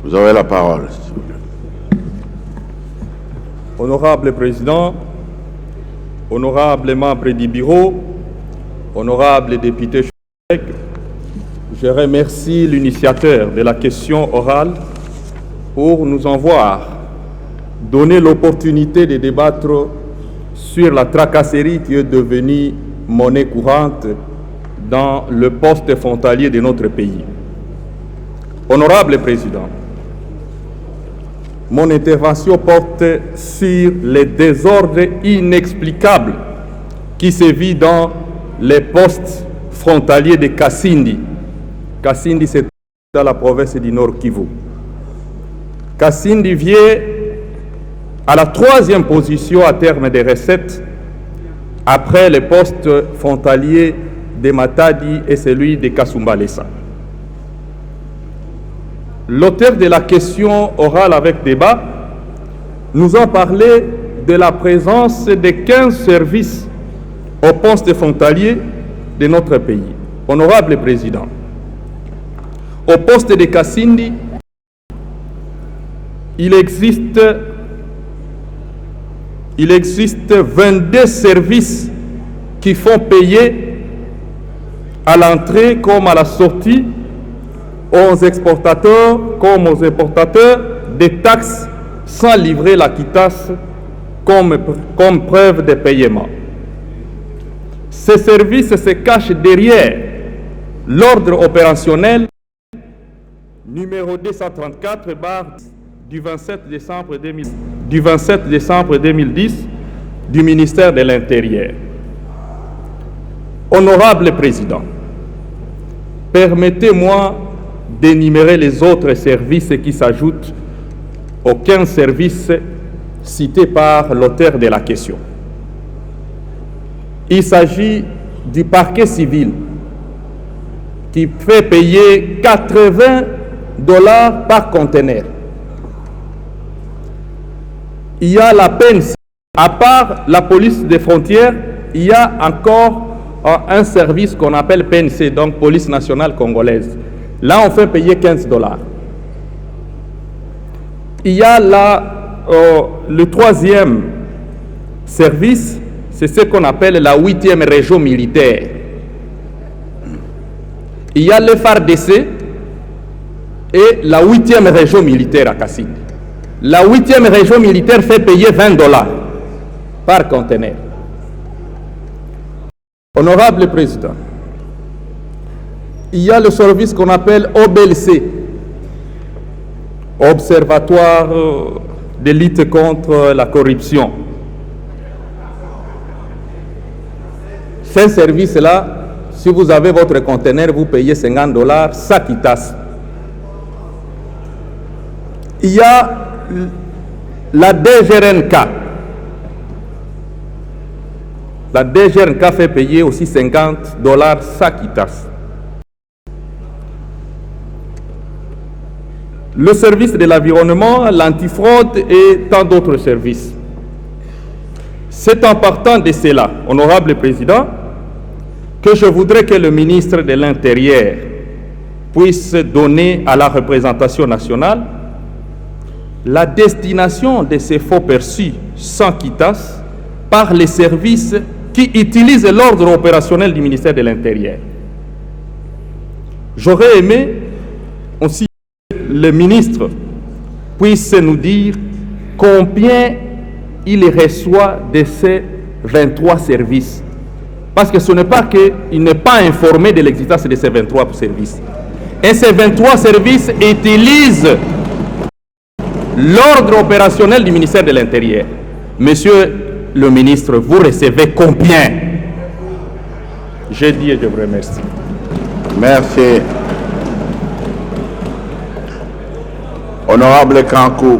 Vous avez la parole. Honorable Président, honorables membres du bureau, honorables députés, je remercie l'initiateur de la question orale pour nous avoir donné l'opportunité de débattre sur la tracasserie qui est devenue monnaie courante dans le poste frontalier de notre pays. Honorable Président, mon intervention porte sur les désordres inexplicables qui sévit dans les postes frontaliers de Kasindi. Kasindi, c'est dans la province du Nord Kivu. Kasindi vient à la 3e position à terme des recettes après les postes frontaliers de Matadi et celui de Kasumbalesa. L'auteur de la question orale avec débat nous a parlé de la présence de 15 services au poste frontalier de notre pays. Honorable Président, au poste de Kasindi, il existe 22 services qui font payer à l'entrée comme à la sortie aux exportateurs comme aux importateurs des taxes sans livrer la quittance comme preuve de paiement. Ces services se cachent derrière l'ordre opérationnel numéro 234 du 27 décembre 2010 du ministère de l'Intérieur. Honorable Président, permettez-moi d'énumérer les autres services qui s'ajoutent aux 15 services cités par l'auteur de la question. Il s'agit du parquet civil qui fait payer $80 par conteneur. Il y a la PNC. À part la police des frontières, il y a encore un service qu'on appelle PNC, donc Police nationale congolaise. Là, on fait payer $15. Il y a le 3e service, c'est ce qu'on appelle la 8e région militaire. Il y a le FARDC et la 8e région militaire à Kasindi. La 8e région militaire fait payer $20 par conteneur. Honorable Président, il y a le service qu'on appelle OBLC, Observatoire de lutte contre la corruption. Ce service-là, si vous avez votre conteneur, vous payez $50, ça quittasse. Il y a la DGRNK. La DGRNK fait payer aussi $50, ça quittasse. Le service de l'environnement, l'antifraude et tant d'autres services. C'est en partant de cela, honorable Président, que je voudrais que le ministre de l'Intérieur puisse donner à la représentation nationale la destination de ces faux perçus sans quittance par les services qui utilisent l'ordre opérationnel du ministère de l'Intérieur. J'aurais aimé aussi que le ministre puisse nous dire combien il reçoit de ces 23 services. Parce que ce n'est pas qu'il n'est pas informé de l'existence de ces 23 services. Et ces 23 services utilisent l'ordre opérationnel du ministère de l'Intérieur. Monsieur le ministre, vous recevez combien? J'ai dit et je vous remercie. Merci. Honorable Kankou.